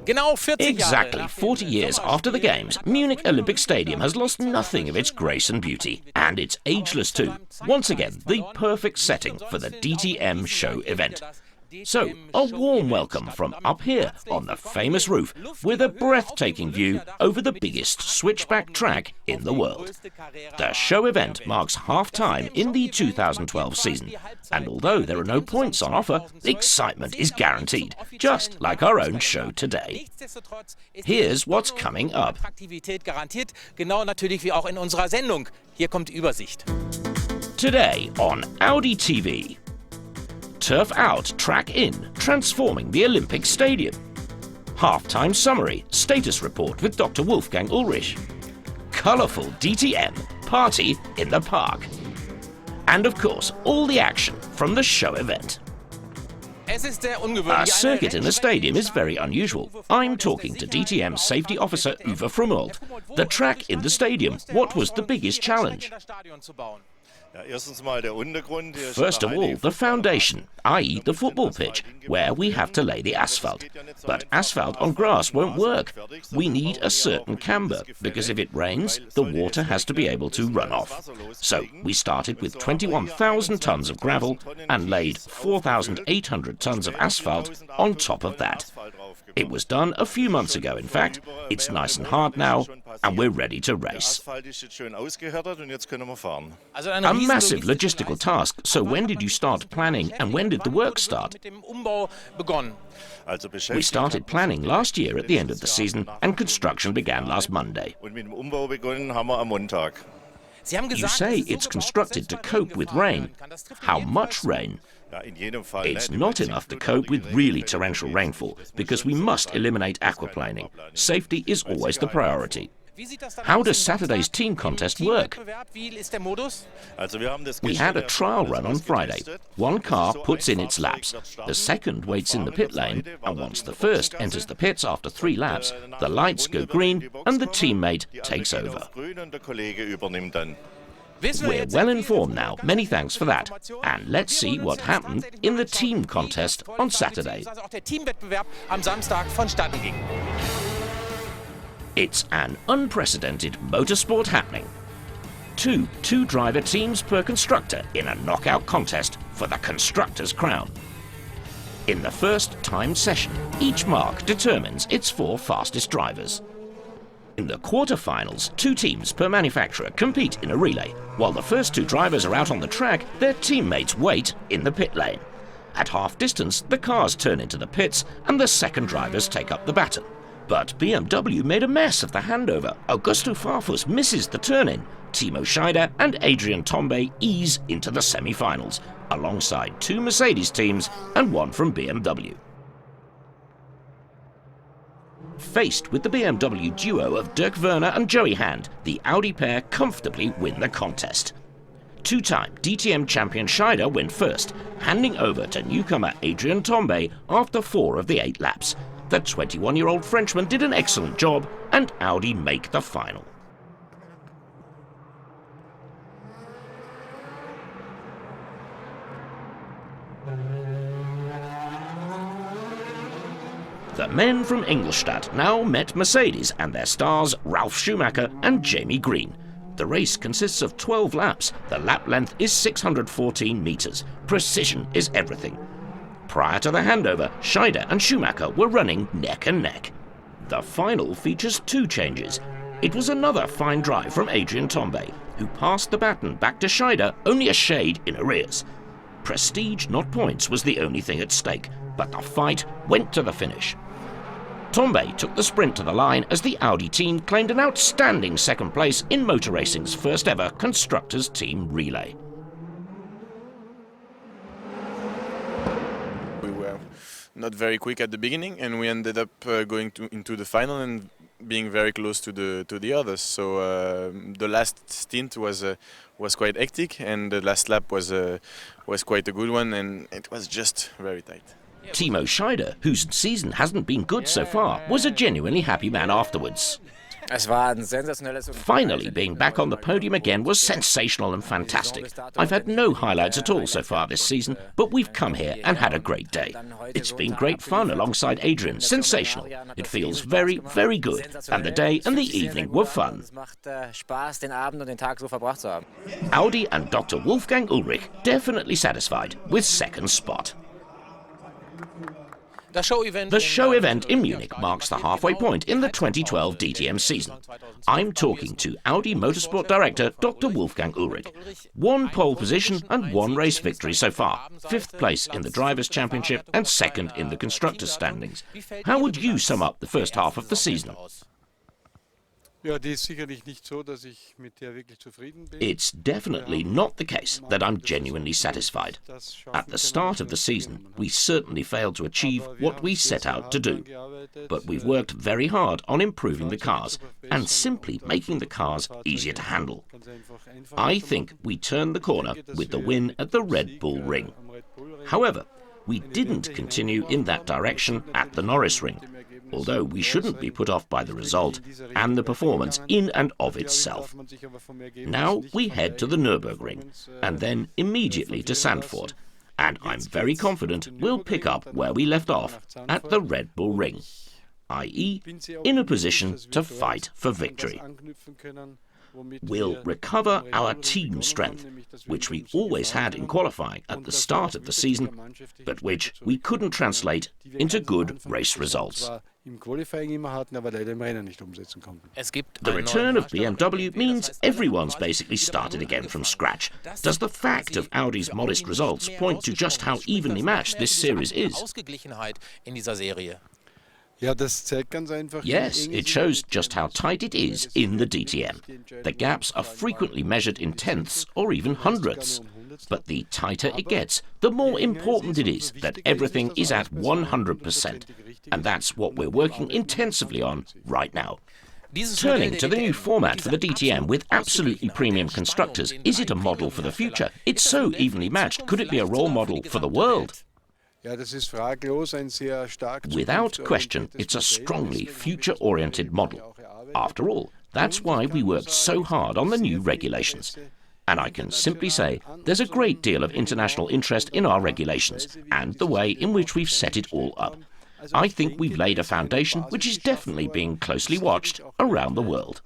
Exactly 40 years after the Games, Munich Olympic Stadium has lost nothing of its grace and beauty. And it's ageless too. Once again, the perfect setting for the DTM show event. So, a warm welcome from up here on the famous roof with a breathtaking view over the biggest switchback track in the world. The show event marks half-time in the 2012 season, and although there are no points on offer, excitement is guaranteed, just like our own show today. Here's what's coming up. Today on Audi TV. Turf out, track in, transforming the Olympic Stadium. Halftime summary, status report with Dr. Wolfgang Ulrich. Colourful DTM, party in the park. And of course, all the action from the show event. A circuit in a stadium is very unusual. I'm talking to DTM safety officer Uwe Frummold. The track in the stadium, what was the biggest challenge? First of all, the foundation, i.e. the football pitch, where we have to lay the asphalt. But asphalt on grass won't work. We need a certain camber, because if it rains, the water has to be able to run off. So we started with 21,000 tons of gravel and laid 4,800 tons of asphalt on top of that. It was done a few months ago, in fact. It's nice and hard now, and we're ready to race. A massive logistical task. So when did you start planning, and when did the work start? We started planning last year at the end of the season, and construction began last Monday. You say it's constructed to cope with rain. How much rain? It's not enough to cope with really torrential rainfall, because we must eliminate aquaplaning. Safety is always the priority. How does Saturday's team contest work? We had a trial run on Friday. One car puts in its laps. The second waits in the pit lane, and once the first enters the pits after 3 laps, the lights go green and the teammate takes over. We're well informed now, many thanks for that. And let's see what happened in the team contest on Saturday. It's an unprecedented motorsport happening. 2 two-driver teams per constructor in a knockout contest for the constructor's crown. In the first timed session, each mark determines its 4 fastest drivers. In the quarterfinals, 2 teams per manufacturer compete in a relay. While the first 2 drivers are out on the track, their teammates wait in the pit lane. At half distance, the cars turn into the pits and the second drivers take up the baton. But BMW made a mess of the handover. Augusto Farfus misses the turn-in. Timo Scheider and Adrian Tombe ease into the semi-finals, alongside 2 Mercedes teams and 1 from BMW. Faced with the BMW duo of Dirk Werner and Joey Hand, the Audi pair comfortably win the contest. 2-time DTM champion Scheider went first, handing over to newcomer Adrian Tombe after 4 of the 8 laps. The 21-year-old Frenchman did an excellent job, and Audi make the final. The men from Ingolstadt now met Mercedes and their stars Ralf Schumacher and Jamie Green. The race consists of 12 laps. The lap length is 614 meters. Precision is everything. Prior to the handover, Scheider and Schumacher were running neck and neck. The final features 2 changes. It was another fine drive from Adrian Tombe, who passed the baton back to Scheider only a shade in arrears. Prestige, not points, was the only thing at stake, but the fight went to the finish. Tombe took the sprint to the line as the Audi team claimed an outstanding second place in motor racing's first ever constructors team relay. We were not very quick at the beginning, and we ended up going into the final and being very close to the others. So the last stint was quite hectic, and the last lap was quite a good one, and it was just very tight. Timo Scheider, whose season hasn't been good so far, was a genuinely happy man afterwards. Finally, being back on the podium again was sensational and fantastic. I've had no highlights at all so far this season, but we've come here and had a great day. It's been great fun alongside Adrian, sensational. It feels very, very good, and the day and the evening were fun. Audi and Dr. Wolfgang Ulrich definitely satisfied with second spot. The show event in Munich marks the halfway point in the 2012 DTM season. I'm talking to Audi Motorsport Director Dr. Wolfgang Ulrich. 1 pole position and 1 race victory so far. 5th place in the Drivers' Championship and 2nd in the Constructors' standings. How would you sum up the first half of the season? It's definitely not the case that I'm genuinely satisfied. At the start of the season, we certainly failed to achieve what we set out to do. But we've worked very hard on improving the cars and simply making the cars easier to handle. I think we turned the corner with the win at the Red Bull Ring. However, we didn't continue in that direction at the Norris Ring, although we shouldn't be put off by the result and the performance in and of itself. Now we head to the Nürburgring and then immediately to Zandvoort, and I'm very confident we'll pick up where we left off at the Red Bull Ring, i.e. in a position to fight for victory. We'll recover our team strength, which we always had in qualifying at the start of the season, but which we couldn't translate into good race results. The return of BMW means everyone's basically started again from scratch. Does the fact of Audi's modest results point to just how evenly matched this series is? Yes, it shows just how tight it is in the DTM. The gaps are frequently measured in tenths or even hundredths. But the tighter it gets, the more important it is that everything is at 100%. And that's what we're working intensively on right now. Turning to the new format for the DTM with absolutely premium constructors, is it a model for the future? It's so evenly matched. Could it be a role model for the world? Without question, it's a strongly future-oriented model. After all, that's why we worked so hard on the new regulations. And I can simply say there's a great deal of international interest in our regulations and the way in which we've set it all up. I think we've laid a foundation which is definitely being closely watched around the world.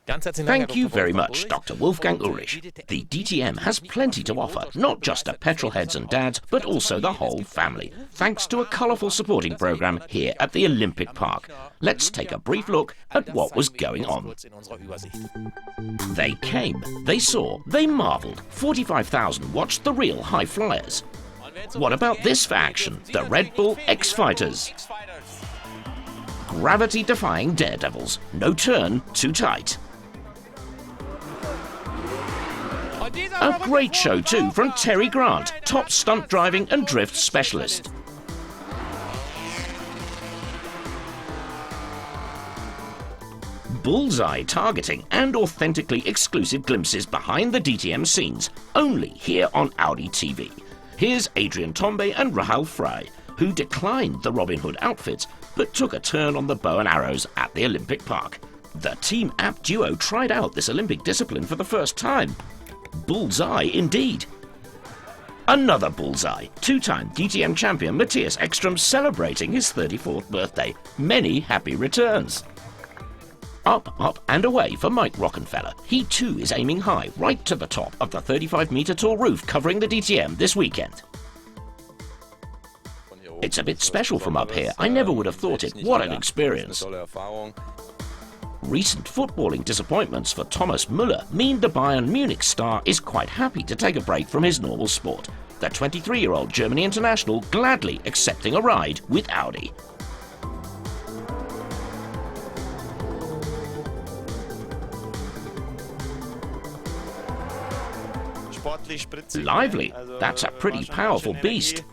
Thank you very much, Dr. Wolfgang Ulrich. The DTM has plenty to offer, not just to petrolheads and dads, but also the whole family, thanks to a colourful supporting programme here at the Olympic Park. Let's take a brief look at what was going on. They came, they saw, they marvelled. 45,000 watched the real high flyers. What about this for action? The Red Bull X-Fighters. Gravity-defying daredevils. No turn too tight. A great show too from Terry Grant, top stunt driving and drift specialist. Bullseye targeting and authentically exclusive glimpses behind the DTM scenes, only here on Audi TV. Here's Adrian Tombe and Rahul Frey, who declined the Robin Hood outfits but took a turn on the bow and arrows at the Olympic Park. The team app duo tried out this Olympic discipline for the first time. Bullseye indeed. Another bullseye. 2-time DTM champion Matthias Ekstrom celebrating his 34th birthday. Many happy returns. Up, up and away for Mike Rockenfeller. He too is aiming high, right to the top of the 35-metre tall roof covering the DTM this weekend. It's a bit special from up here. I never would have thought it. What an experience. Recent footballing disappointments for Thomas Müller mean the Bayern Munich star is quite happy to take a break from his normal sport. The 23-year-old Germany international gladly accepting a ride with Audi. Lively, that's a pretty powerful beast.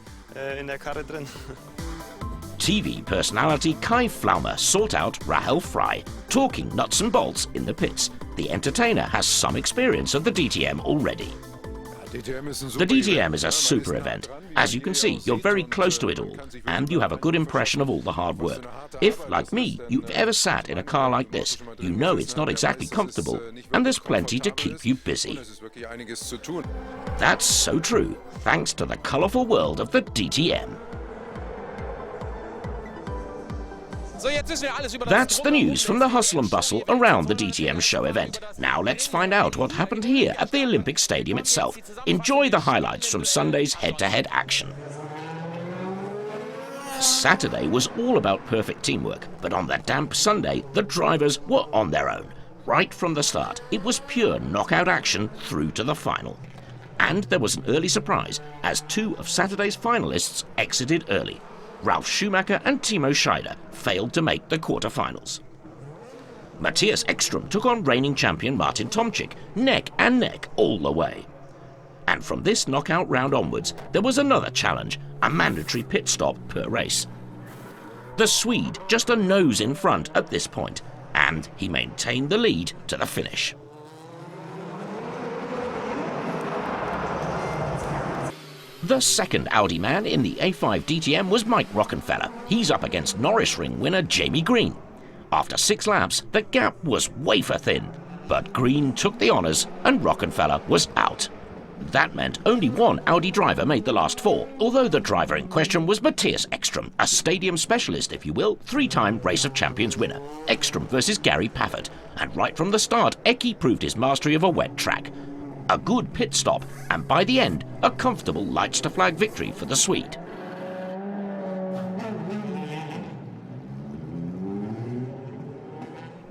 TV personality Kai Flaumer sought out Rahul Frey, talking nuts and bolts in the pits. The entertainer has some experience of the DTM already. The DTM is a super event. As you can see, you're very close to it all, and you have a good impression of all the hard work. If, like me, you've ever sat in a car like this, you know it's not exactly comfortable, and there's plenty to keep you busy. That's so true, thanks to the colourful world of the DTM. That's the news from the hustle and bustle around the DTM show event. Now let's find out what happened here at the Olympic Stadium itself. Enjoy the highlights from Sunday's head-to-head action. Saturday was all about perfect teamwork, but on that damp Sunday, the drivers were on their own. Right from the start, it was pure knockout action through to the final. And there was an early surprise, as two of Saturday's finalists exited early. Ralf Schumacher and Timo Scheider failed to make the quarter-finals. Matthias Ekstrom took on reigning champion Martin Tomczyk, neck and neck all the way. And from this knockout round onwards, there was another challenge, a mandatory pit stop per race. The Swede just a nose in front at this point, and he maintained the lead to the finish. The second Audi man in the A5 DTM was Mike Rockenfeller. He's up against Norris Ring winner Jamie Green. After 6 laps, the gap was wafer thin, but Green took the honours and Rockenfeller was out. That meant only one Audi driver made the last 4, although the driver in question was Matthias Ekstrom, a stadium specialist, if you will, 3-time Race of Champions winner. Ekstrom versus Gary Pafford, and right from the start, Eki proved his mastery of a wet track. A good pit stop, and by the end, a comfortable lights-to-flag victory for the Swede.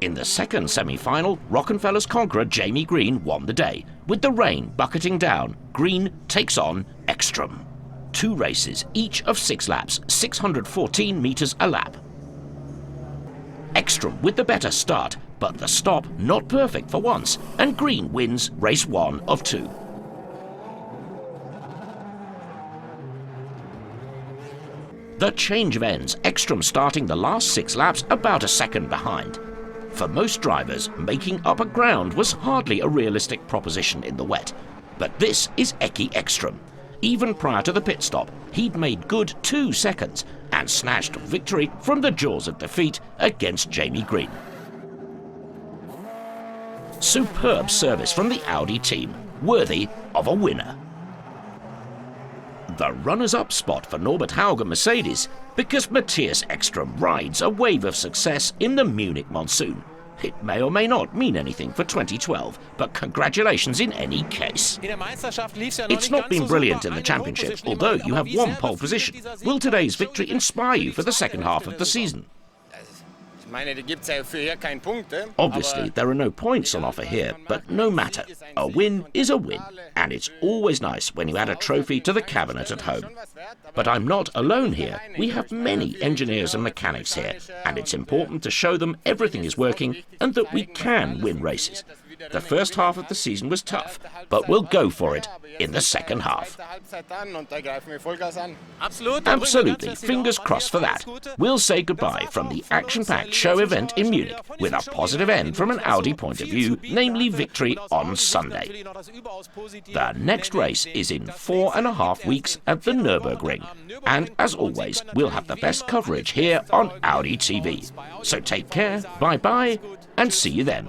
In the second semi-final, Rockenfeller's conqueror Jamie Green won the day. With the rain bucketing down, Green takes on Ekstrom. 2 races, each of 6 laps, 614 metres a lap. Ekstrom with the better start, but the stop not perfect for once, and Green wins race 1 of 2. The change of ends, Ekstrom starting the last 6 laps about a second behind. For most drivers, making up a ground was hardly a realistic proposition in the wet. But this is Eki Ekstrom. Even prior to the pit stop, he'd made good 2 seconds and snatched victory from the jaws of defeat against Jamie Green. Superb service from the Audi team, worthy of a winner. The runners-up spot for Norbert Hauger Mercedes, because Matthias Ekstrom rides a wave of success in the Munich monsoon. It may or may not mean anything for 2012, but congratulations in any case. It's not been brilliant in the championship, although you have won pole position. Will today's victory inspire you for the second half of the season? Obviously, there are no points on offer here, but no matter. A win is a win, and it's always nice when you add a trophy to the cabinet at home. But I'm not alone here. We have many engineers and mechanics here, and it's important to show them everything is working and that we can win races. The first half of the season was tough, but we'll go for it in the second half. Absolutely, fingers crossed for that. We'll say goodbye from the action-packed show event in Munich with a positive end from an Audi point of view, namely victory on Sunday. The next race is in 4.5 weeks at the Nürburgring, and as always, we'll have the best coverage here on Audi TV. So take care, bye-bye, and see you then.